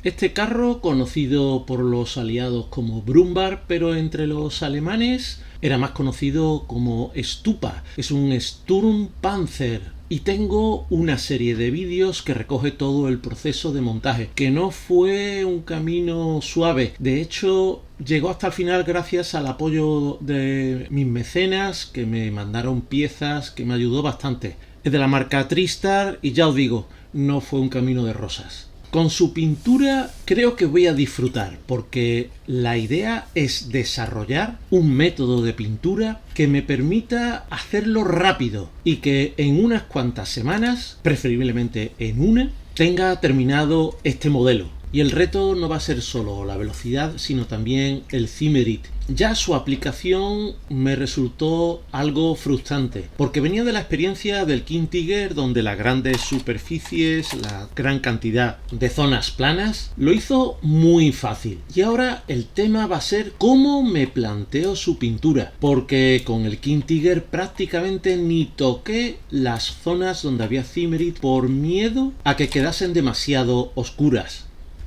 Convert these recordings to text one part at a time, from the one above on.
Este carro, conocido por los aliados como Brumbar, pero entre los alemanes era más conocido como Stupa. Es un Sturmpanzer. Y tengo una serie de vídeos que recoge todo el proceso de montaje, que no fue un camino suave. De hecho, llegó hasta el final gracias al apoyo de mis mecenas, que me mandaron piezas, que me ayudó bastante. Es de la marca Tristar y ya os digo, no fue un camino de rosas. Con su pintura creo que voy a disfrutar, porque la idea es desarrollar un método de pintura que me permita hacerlo rápido y que en unas cuantas semanas, preferiblemente en una, tenga terminado este modelo. Y el reto no va a ser solo la velocidad, sino también el Cimmerit. Ya su aplicación me resultó algo frustrante, porque venía de la experiencia del King Tiger, donde las grandes superficies, la gran cantidad de zonas planas, lo hizo muy fácil. Y ahora el tema va a ser cómo me planteo su pintura, porque con el King Tiger prácticamente ni toqué las zonas donde había Cimmerit por miedo a que quedasen demasiado oscuras.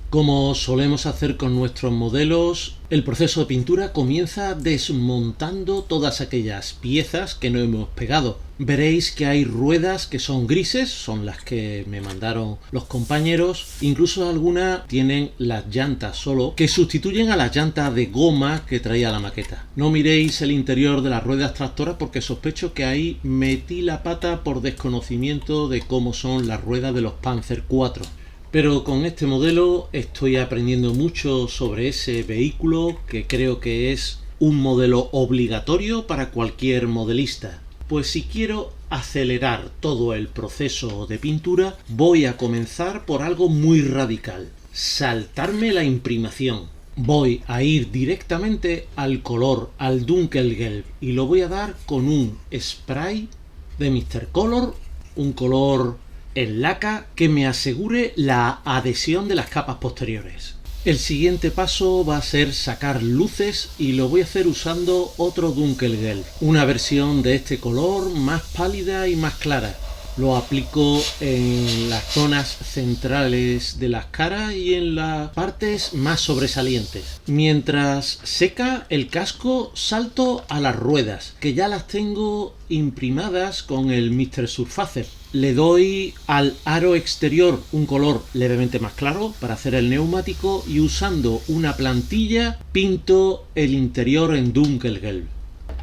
Como solemos hacer con nuestros modelos, el proceso de pintura comienza desmontando todas aquellas piezas que no hemos pegado. Veréis que hay ruedas que son grises, son las que me mandaron los compañeros. Incluso algunas tienen las llantas solo, que sustituyen a las llantas de goma que traía la maqueta. No miréis el interior de las ruedas tractoras porque sospecho que ahí metí la pata por desconocimiento de cómo son las ruedas de los Panzer IV. Pero con este modelo estoy aprendiendo mucho sobre ese vehículo, que creo que es un modelo obligatorio para cualquier modelista. Pues si quiero acelerar todo el proceso de pintura, voy a comenzar por algo muy radical: saltarme la imprimación. Voy a ir directamente al color, al Dunkelgelb, y lo voy a dar con un spray de Mr. Color, un color en laca que me asegure la adhesión de las capas posteriores. El siguiente paso va a ser sacar luces, y lo voy a hacer usando otro Dunkelgelb, una versión de este color más pálida y más clara. Lo aplico en las zonas centrales de las caras y en las partes más sobresalientes. Mientras seca el casco, salto a las ruedas, que ya las tengo imprimadas con el Mr. Surfacer. Le doy al aro exterior un color levemente más claro para hacer el neumático, y usando una plantilla pinto el interior en Dunkelgelb.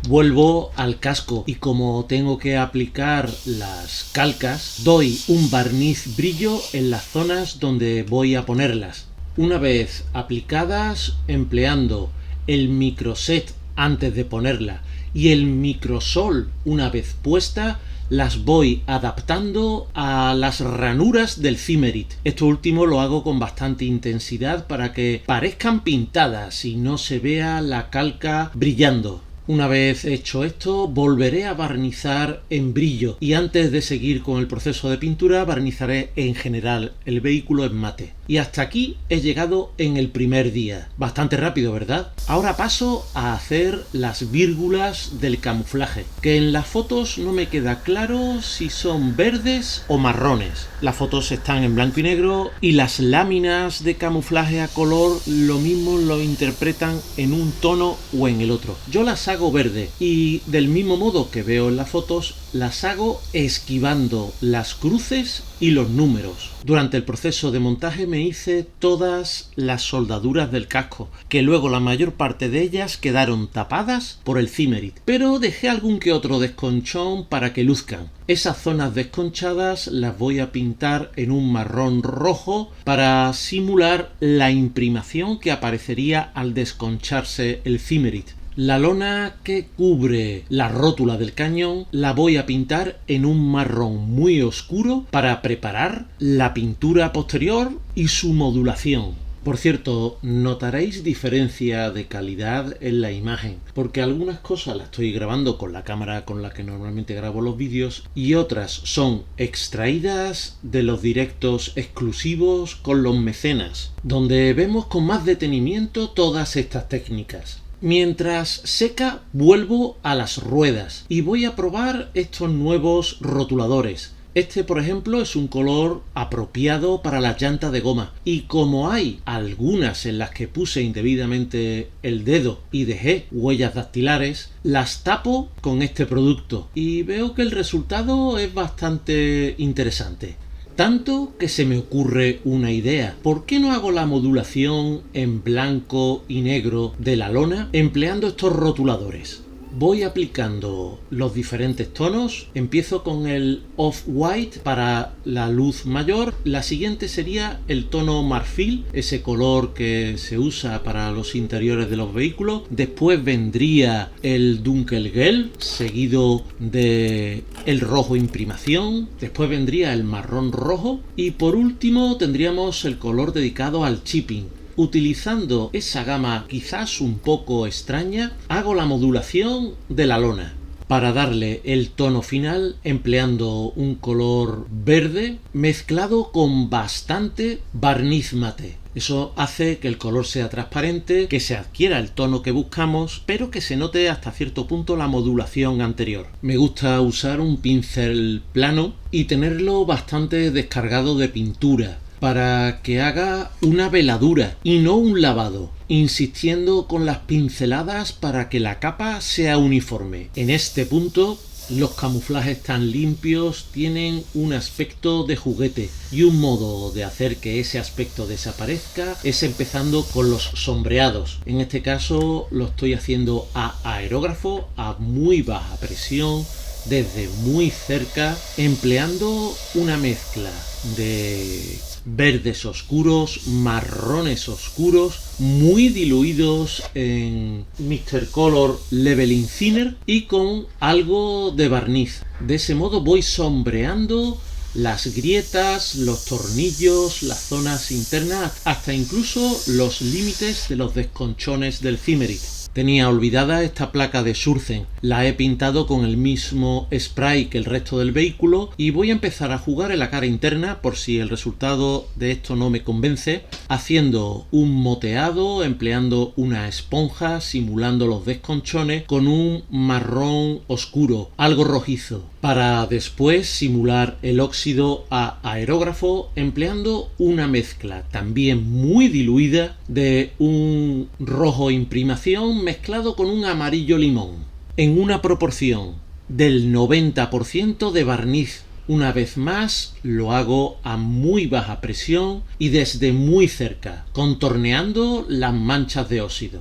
Vuelvo al casco y, como tengo que aplicar las calcas, doy un barniz brillo en las zonas donde voy a ponerlas. Una vez aplicadas, empleando el microset antes de ponerla y el microsol una vez puesta, las voy adaptando a las ranuras del Cimmerit. Esto último lo hago con bastante intensidad para que parezcan pintadas y no se vea la calca brillando. Una vez hecho esto, volveré a barnizar en brillo, y antes de seguir con el proceso de pintura barnizaré en general el vehículo en mate. Y hasta aquí he llegado en el primer día. Bastante rápido, ¿verdad? Ahora paso a hacer las vírgulas del camuflaje, que en las fotos no me queda claro si son verdes o marrones. Las fotos están en blanco y negro, y las láminas de camuflaje a color lo mismo lo interpretan en un tono o en el otro. Yo las hago verde, y del mismo modo que veo en las fotos, las hago esquivando las cruces y los números. Durante el proceso de montaje me hice todas las soldaduras del casco, que luego la mayor parte de ellas quedaron tapadas por el Cimmerit, pero dejé algún que otro desconchón para que luzcan. Esas zonas desconchadas las voy a pintar en un marrón rojo para simular la imprimación que aparecería al desconcharse el Cimmerit. La lona que cubre la rótula del cañón la voy a pintar en un marrón muy oscuro para preparar la pintura posterior y su modulación. Por cierto, notaréis diferencia de calidad en la imagen, porque algunas cosas las estoy grabando con la cámara con la que normalmente grabo los vídeos, y otras son extraídas de los directos exclusivos con los mecenas, donde vemos con más detenimiento todas estas técnicas. Mientras seca, vuelvo a las ruedas y voy a probar estos nuevos rotuladores. Este, por ejemplo, es un color apropiado para las llantas de goma. Y como hay algunas en las que puse indebidamente el dedo y dejé huellas dactilares, las tapo con este producto. Y veo que el resultado es bastante interesante. Tanto que se me ocurre una idea. ¿Por qué no hago la modulación en blanco y negro de la lona empleando estos rotuladores? Voy aplicando los diferentes tonos. Empiezo con el off-white para la luz mayor. La siguiente sería el tono marfil, ese color que se usa para los interiores de los vehículos. Después vendría el dunkelgelb, seguido de el rojo imprimación. Después vendría el marrón rojo. Y por último tendríamos el color dedicado al chipping. Utilizando esa gama quizás un poco extraña, hago la modulación de la lona para darle el tono final empleando un color verde mezclado con bastante barniz mate. Eso hace que el color sea transparente, que se adquiera el tono que buscamos, pero que se note hasta cierto punto la modulación anterior. Me gusta usar un pincel plano y tenerlo bastante descargado de pintura, para que haga una veladura y no un lavado, insistiendo con las pinceladas para que la capa sea uniforme. En este punto, los camuflajes tan limpios tienen un aspecto de juguete y un modo de hacer que ese aspecto desaparezca es empezando con los sombreados. En este caso lo estoy haciendo a aerógrafo, a muy baja presión, desde muy cerca, empleando una mezcla de verdes oscuros, marrones oscuros, muy diluidos en Mr. Color Leveling Thinner y con algo de barniz. De ese modo voy sombreando las grietas, los tornillos, las zonas internas, hasta incluso los límites de los desconchones del Cimeric. Tenía olvidada esta placa de Sursen, la he pintado con el mismo spray que el resto del vehículo y voy a empezar a jugar en la cara interna por si el resultado de esto no me convence, haciendo un moteado, empleando una esponja, simulando los desconchones con un marrón oscuro, algo rojizo, para después simular el óxido a aerógrafo empleando una mezcla también muy diluida de un rojo imprimación mezclado con un amarillo limón, en una proporción del 90% de barniz. Una vez más lo hago a muy baja presión y desde muy cerca, contorneando las manchas de óxido.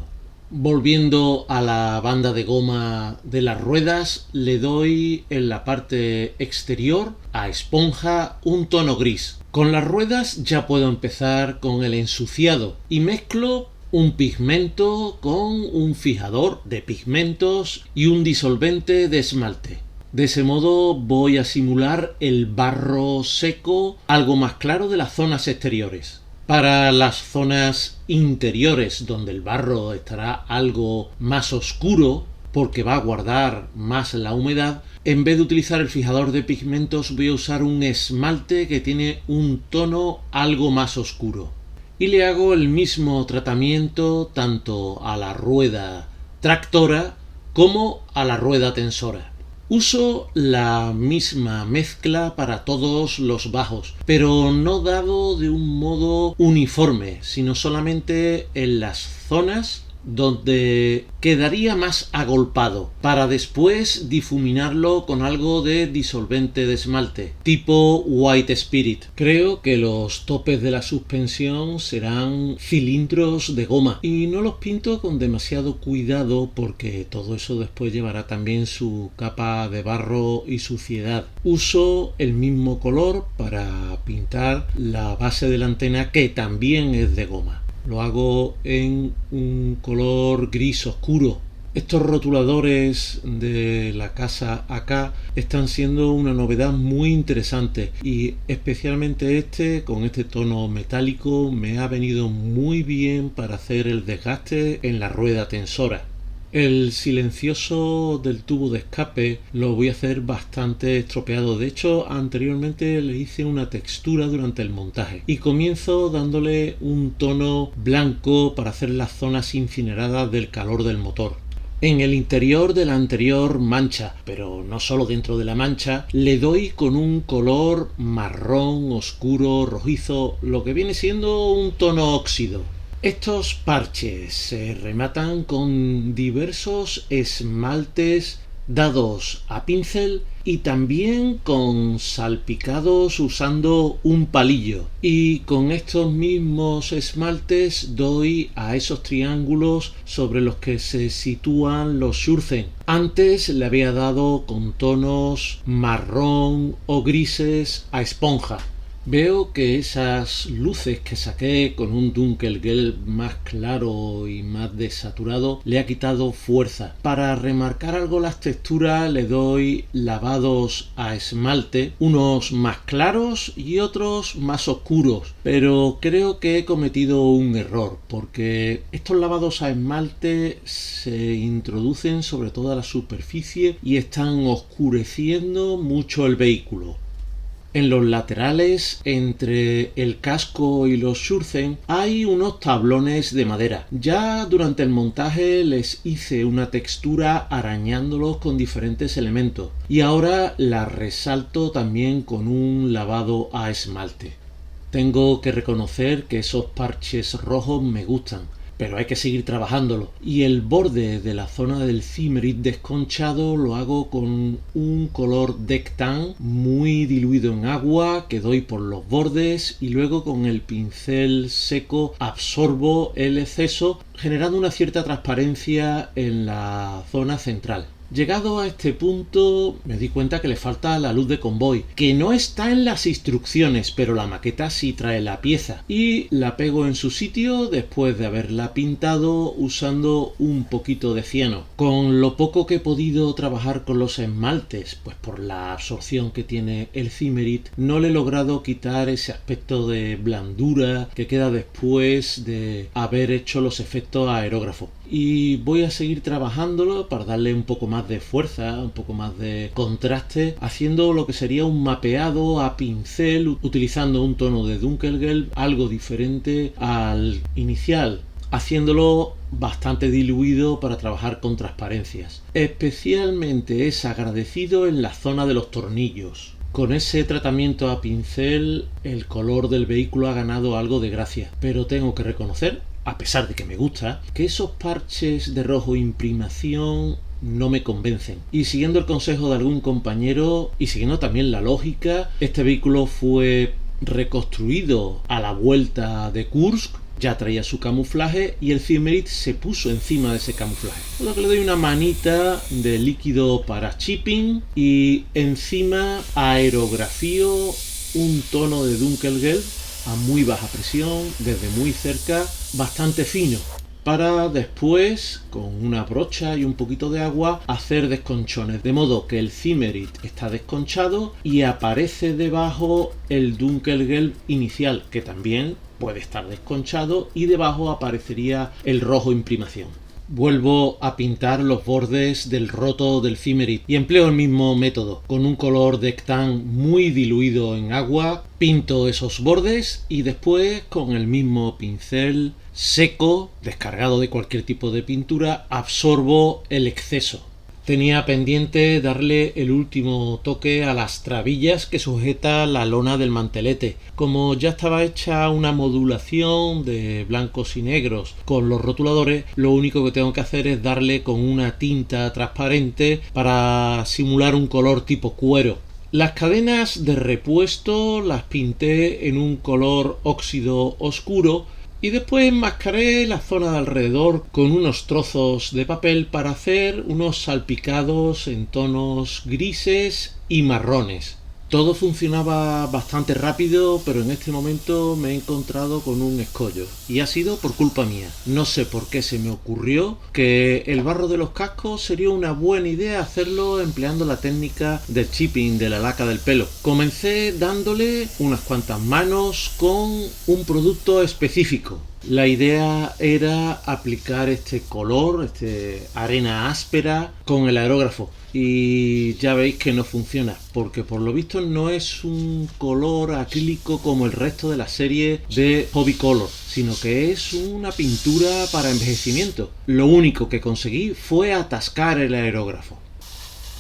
Volviendo a la banda de goma de las ruedas, le doy en la parte exterior a esponja un tono gris. Con las ruedas ya puedo empezar con el ensuciado y mezclo un pigmento con un fijador de pigmentos y un disolvente de esmalte. De ese modo voy a simular el barro seco algo más claro de las zonas exteriores. Para las zonas interiores, donde el barro estará algo más oscuro porque va a guardar más la humedad, en vez de utilizar el fijador de pigmentos voy a usar un esmalte que tiene un tono algo más oscuro. Y le hago el mismo tratamiento tanto a la rueda tractora como a la rueda tensora. Uso la misma mezcla para todos los bajos, pero no dado de un modo uniforme, sino solamente en las zonas donde quedaría más agolpado, para después difuminarlo con algo de disolvente de esmalte, tipo White Spirit. Creo que los topes de la suspensión serán cilindros de goma y no los pinto con demasiado cuidado porque todo eso después llevará también su capa de barro y suciedad. Uso el mismo color para pintar la base de la antena, que también es de goma. Lo hago en un color gris oscuro. Estos rotuladores de la casa AK están siendo una novedad muy interesante y especialmente este, con este tono metálico, me ha venido muy bien para hacer el desgaste en la rueda tensora. El silencioso del tubo de escape lo voy a hacer bastante estropeado. De hecho, anteriormente le hice una textura durante el montaje y comienzo dándole un tono blanco para hacer las zonas incineradas del calor del motor. en el interior de la anterior mancha, pero no solo dentro de la mancha, le doy con un color marrón, oscuro, rojizo, lo que viene siendo un tono óxido. Estos parches se rematan con diversos esmaltes dados a pincel y también con salpicados usando un palillo, y con estos mismos esmaltes doy a esos triángulos sobre los que se sitúan los Schürzen. Antes le había dado con tonos marrón o grises a esponja. Veo que esas luces que saqué con un Dunkelgelb más claro y más desaturado le ha quitado fuerza. Para remarcar algo las texturas le doy lavados a esmalte, unos más claros y otros más oscuros, pero creo que he cometido un error porque estos lavados a esmalte se introducen sobre toda la superficie y están oscureciendo mucho el vehículo. En los laterales, entre el casco y los Schürzen, hay unos tablones de madera. Ya durante el montaje les hice una textura arañándolos con diferentes elementos y ahora la resalto también con un lavado a esmalte. Tengo que reconocer que esos parches rojos me gustan, pero hay que seguir trabajándolo. Y el borde de la zona del Cimmerit desconchado lo hago con un color Deck Tan muy diluido en agua que doy por los bordes y luego con el pincel seco absorbo el exceso, generando una cierta transparencia en la zona central. Llegado a este punto me di cuenta que le falta la luz de convoy, que no está en las instrucciones, pero la maqueta sí trae la pieza, y la pego en su sitio después de haberla pintado usando un poquito de ciano. Con lo poco que he podido trabajar con los esmaltes, pues por la absorción que tiene el Cimmerit, no le he logrado quitar ese aspecto de blandura que queda después de haber hecho los efectos aerógrafos. Y voy a seguir trabajándolo para darle un poco más de fuerza, un poco más de contraste, haciendo lo que sería un mapeado a pincel utilizando un tono de Dunkelgelb algo diferente al inicial, haciéndolo bastante diluido para trabajar con transparencias. Especialmente es agradecido en la zona de los tornillos. Con ese tratamiento a pincel el color del vehículo ha ganado algo de gracia, pero tengo que reconocer, a pesar de que me gusta, que esos parches de rojo imprimación no me convencen. Y siguiendo el consejo de algún compañero y siguiendo también la lógica, este vehículo fue reconstruido a la vuelta de Kursk, ya traía su camuflaje y el Cimmerit se puso encima de ese camuflaje. Por lo que le doy una manita de líquido para chipping y encima aerografío un tono de Dunkelgelb a muy baja presión, desde muy cerca, bastante fino, para después, con una brocha y un poquito de agua, hacer desconchones, de modo que el Cimmerit está desconchado y aparece debajo el Dunkelgelb inicial, que también puede estar desconchado, y debajo aparecería el rojo imprimación. Vuelvo a pintar los bordes del roto del Cimmerit y empleo el mismo método. Con un color Deck Tan muy diluido en agua, pinto esos bordes y después con el mismo pincel seco, descargado de cualquier tipo de pintura, absorbo el exceso. Tenía pendiente darle el último toque a las trabillas que sujeta la lona del mantelete. Como ya estaba hecha una modulación de blancos y negros con los rotuladores, lo único que tengo que hacer es darle con una tinta transparente para simular un color tipo cuero. Las cadenas de repuesto las pinté en un color óxido oscuro y después enmascaré la zona de alrededor con unos trozos de papel para hacer unos salpicados en tonos grises y marrones. Todo funcionaba bastante rápido, pero en este momento me he encontrado con un escollo y ha sido por culpa mía. No sé por qué se me ocurrió que el barro de los cascos sería una buena idea hacerlo empleando la técnica del chipping, de la laca del pelo. Comencé dándole unas cuantas manos con un producto específico, La idea era aplicar este color, este arena áspera, con el aerógrafo. Y ya veis que no funciona, porque por lo visto no es un color acrílico como el resto de la serie de Hobby Color, sino que es una pintura para envejecimiento. Lo único que conseguí fue atascar el aerógrafo.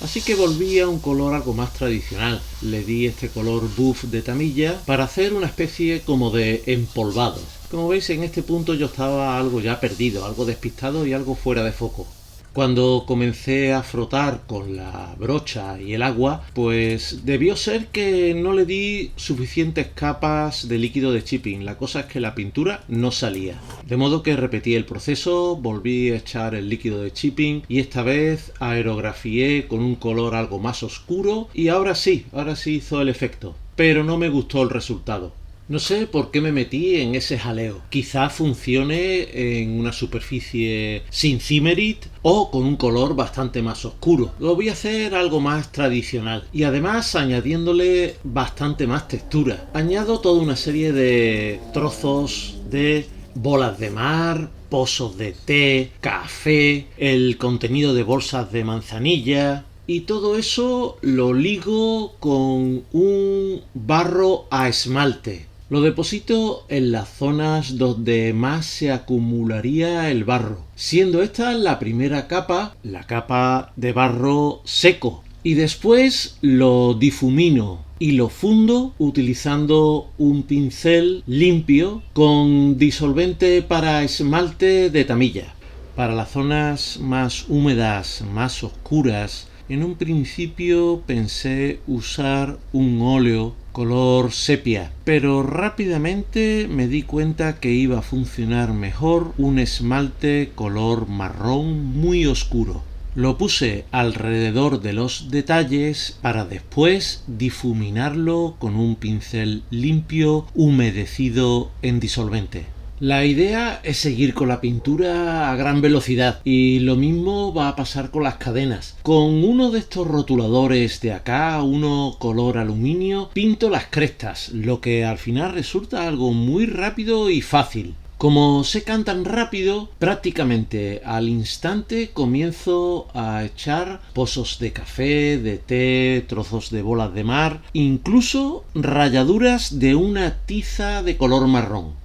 Así que volví a un color algo más tradicional. Le di este color buff de Tamiya para hacer una especie como de empolvado. Como veis, en este punto yo estaba algo ya perdido, algo despistado y algo fuera de foco. Cuando comencé a frotar con la brocha y el agua, pues debió ser que no le di suficientes capas de líquido de chipping. La cosa es que la pintura no salía. De modo que repetí el proceso, volví a echar el líquido de chipping y esta vez aerografié con un color algo más oscuro y ahora sí hizo el efecto. Pero no me gustó el resultado. No sé por qué me metí en ese jaleo. Quizá funcione en una superficie sin Cimmerit o con un color bastante más oscuro. Lo voy a hacer algo más tradicional y además añadiéndole bastante más textura. Añado toda una serie de trozos de bolas de mar, pozos de té, café, el contenido de bolsas de manzanilla. Y todo eso lo ligo con un barro a esmalte. Lo deposito en las zonas donde más se acumularía el barro, siendo esta la primera capa, la capa de barro seco. Y después lo difumino y lo fundo utilizando un pincel limpio con disolvente para esmalte de Tamiya. Para las zonas más húmedas, más oscuras, en un principio pensé usar un óleo color sepia, pero rápidamente me di cuenta que iba a funcionar mejor un esmalte color marrón muy oscuro. Lo puse alrededor de los detalles para después difuminarlo con un pincel limpio humedecido en disolvente. La idea es seguir con la pintura a gran velocidad y lo mismo va a pasar con las cadenas. Con uno de estos rotuladores de acá, uno color aluminio, pinto las crestas, lo que al final resulta algo muy rápido y fácil. Como secan tan rápido, prácticamente al instante comienzo a echar pozos de café, de té, trozos de bolas de mar, incluso rayaduras de una tiza de color marrón.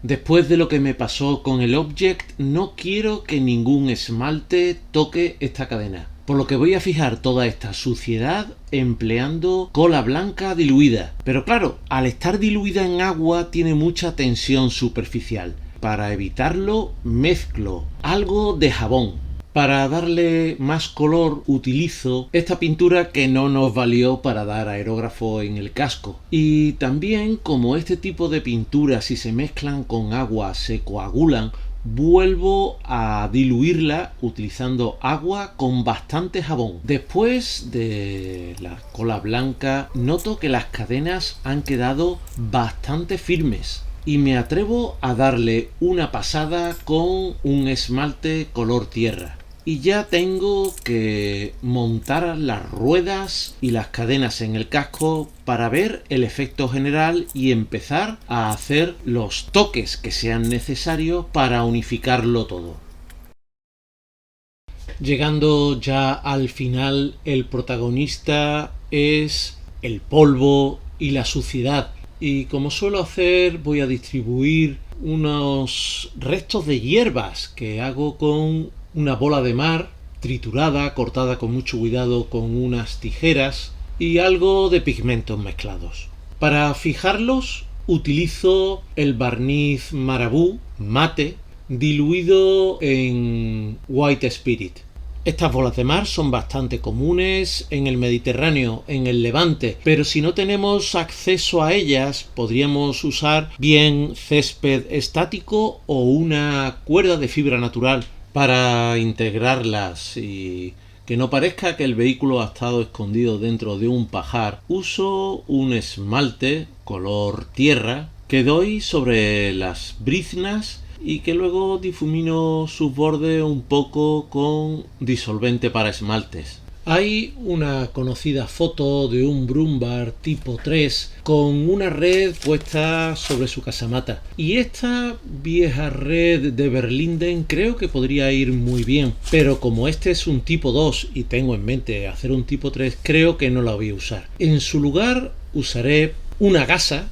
Después de lo que me pasó con el Object, no quiero que ningún esmalte toque esta cadena, por lo que voy a fijar toda esta suciedad empleando cola blanca diluida. Pero claro, al estar diluida en agua tiene mucha tensión superficial. Para evitarlo, mezclo algo de jabón. Para darle más color utilizo esta pintura que no nos valió para dar aerógrafo en el casco. Y también, como este tipo de pinturas si se mezclan con agua se coagulan, vuelvo a diluirla utilizando agua con bastante jabón. Después de la cola blanca noto que las cadenas han quedado bastante firmes. Y me atrevo a darle una pasada con un esmalte color tierra. Y ya tengo que montar las ruedas y las cadenas en el casco para ver el efecto general y empezar a hacer los toques que sean necesarios para unificarlo todo. Llegando ya al final, el protagonista es el polvo y la suciedad. Y como suelo hacer, voy a distribuir unos restos de hierbas que hago con una bola de mar triturada, cortada con mucho cuidado con unas tijeras y algo de pigmentos mezclados. Para fijarlos utilizo el barniz Marabou mate diluido en White Spirit. Estas bolas de mar son bastante comunes en el Mediterráneo, en el Levante, pero si no tenemos acceso a ellas, podríamos usar bien césped estático o una cuerda de fibra natural para integrarlas y que no parezca que el vehículo ha estado escondido dentro de un pajar. Uso un esmalte color tierra que doy sobre las briznas y que luego difumino sus bordes un poco con disolvente para esmaltes. Hay una conocida foto de un Brumbar tipo 3 con una red puesta sobre su casamata. Y esta vieja red de Berlinden creo que podría ir muy bien. Pero como este es un tipo 2 y tengo en mente hacer un tipo 3, creo que no la voy a usar. En su lugar usaré una gasa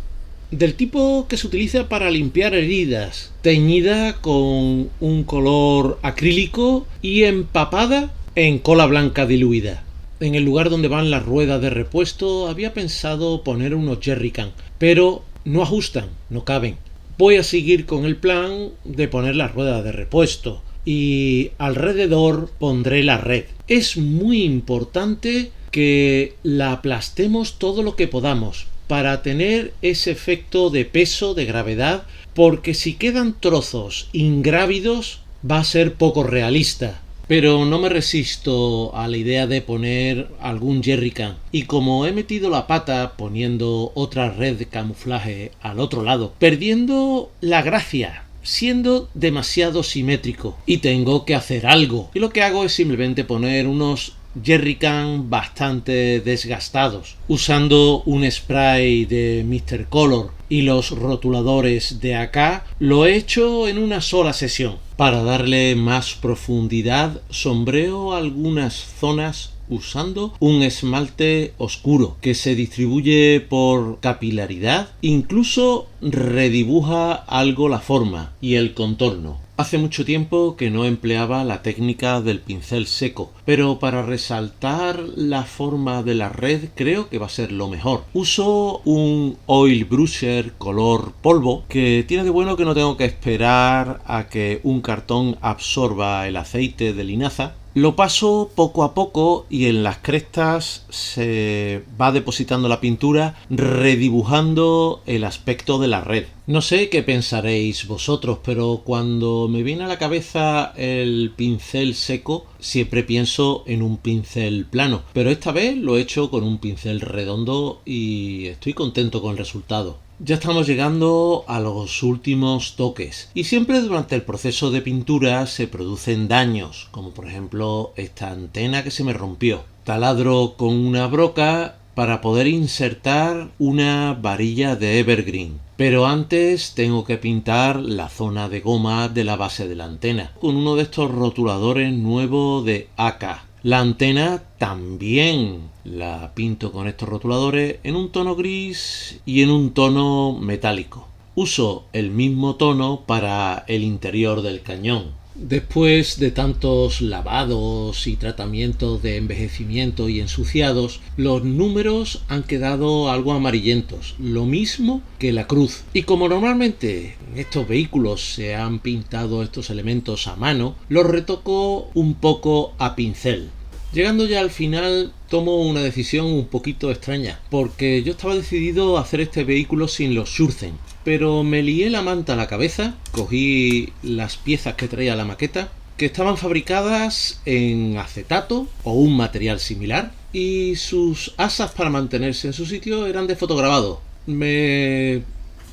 del tipo que se utiliza para limpiar heridas, teñida con un color acrílico y empapada en cola blanca diluida. En el lugar donde van las ruedas de repuesto había pensado poner unos jerrycan, pero no ajustan, no caben. Voy a seguir con el plan de poner las ruedas de repuesto y alrededor pondré la red. Es muy importante que la aplastemos todo lo que podamos para tener ese efecto de peso, de gravedad, porque si quedan trozos ingrávidos va a ser poco realista. Pero no me resisto a la idea de poner algún jerrycan. Y como he metido la pata poniendo otra red de camuflaje al otro lado, perdiendo la gracia, siendo demasiado simétrico, y tengo que hacer algo. Y lo que hago es simplemente poner unos jerrycan bastante desgastados, usando un spray de Mr. Color y los rotuladores de acá. Lo he hecho en una sola sesión. Para darle más profundidad, sombreo algunas zonas usando un esmalte oscuro que se distribuye por capilaridad, incluso redibuja algo la forma y el contorno. Hace mucho tiempo que no empleaba la técnica del pincel seco, pero para resaltar la forma de la red creo que va a ser lo mejor. Uso un oil brusher color polvo que tiene de bueno que no tengo que esperar a que un cartón absorba el aceite de linaza. Lo paso poco a poco y en las crestas se va depositando la pintura, redibujando el aspecto de la red. No sé qué pensaréis vosotros, pero cuando me viene a la cabeza el pincel seco, siempre pienso en un pincel plano. Pero esta vez lo he hecho con un pincel redondo y estoy contento con el resultado. Ya estamos llegando a los últimos toques y siempre durante el proceso de pintura se producen daños, como por ejemplo esta antena que se me rompió. Taladro con una broca para poder insertar una varilla de evergreen. Pero antes tengo que pintar la zona de goma de la base de la antena con uno de estos rotuladores nuevos de AK. La antena también la pinto con estos rotuladores en un tono gris y en un tono metálico. Uso el mismo tono para el interior del cañón. Después de tantos lavados y tratamientos de envejecimiento y ensuciados, los números han quedado algo amarillentos, lo mismo que la cruz. Y como normalmente en estos vehículos se han pintado estos elementos a mano, los retoco un poco a pincel. Llegando ya al final, tomo una decisión un poquito extraña, porque yo estaba decidido a hacer este vehículo sin los Schürzen, pero me lié la manta a la cabeza, cogí las piezas que traía la maqueta, que estaban fabricadas en acetato o un material similar, y sus asas para mantenerse en su sitio eran de fotograbado. Me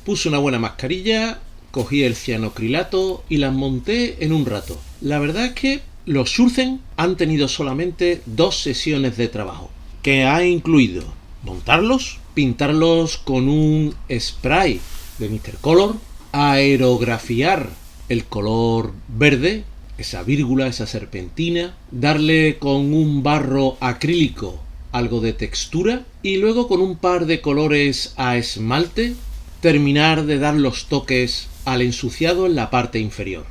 puse una buena mascarilla, cogí el cianocrilato y las monté en un rato. La verdad es que los Schürzen han tenido solamente 2 sesiones de trabajo, que ha incluido montarlos, pintarlos con un spray de Mr. Color, aerografiar el color verde, esa vírgula, esa serpentina, darle con un barro acrílico algo de textura y luego con un par de colores a esmalte terminar de dar los toques al ensuciado en la parte inferior.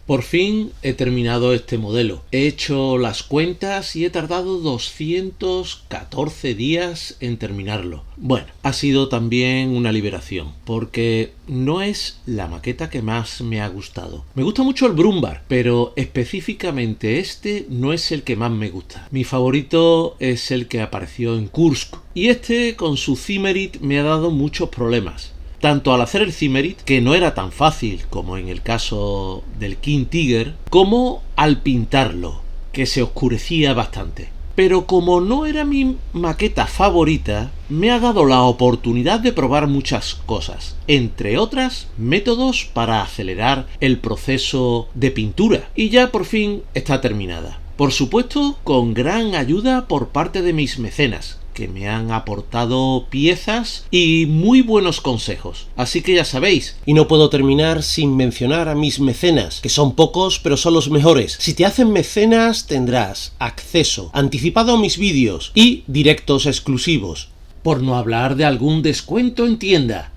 Por fin he terminado este modelo. He hecho las cuentas y he tardado 214 días en terminarlo. Bueno, ha sido también una liberación, porque no es la maqueta que más me ha gustado. Me gusta mucho el Brumbar, pero específicamente este no es el que más me gusta. Mi favorito es el que apareció en Kursk. Y este, con su Zimerit, me ha dado muchos problemas. Tanto al hacer el Zimerit, que no era tan fácil como en el caso del King Tiger, como al pintarlo, que se oscurecía bastante. pero como no era mi maqueta favorita, me ha dado la oportunidad de probar muchas cosas, entre otras métodos para acelerar el proceso de pintura, y ya por fin está terminada. Por supuesto, con gran ayuda por parte de mis mecenas, que me han aportado piezas y muy buenos consejos. Así que ya sabéis. Y no puedo terminar sin mencionar a mis mecenas, que son pocos pero son los mejores. Si te hacen mecenas tendrás acceso anticipado a mis vídeos y directos exclusivos. Por no hablar de algún descuento en tienda.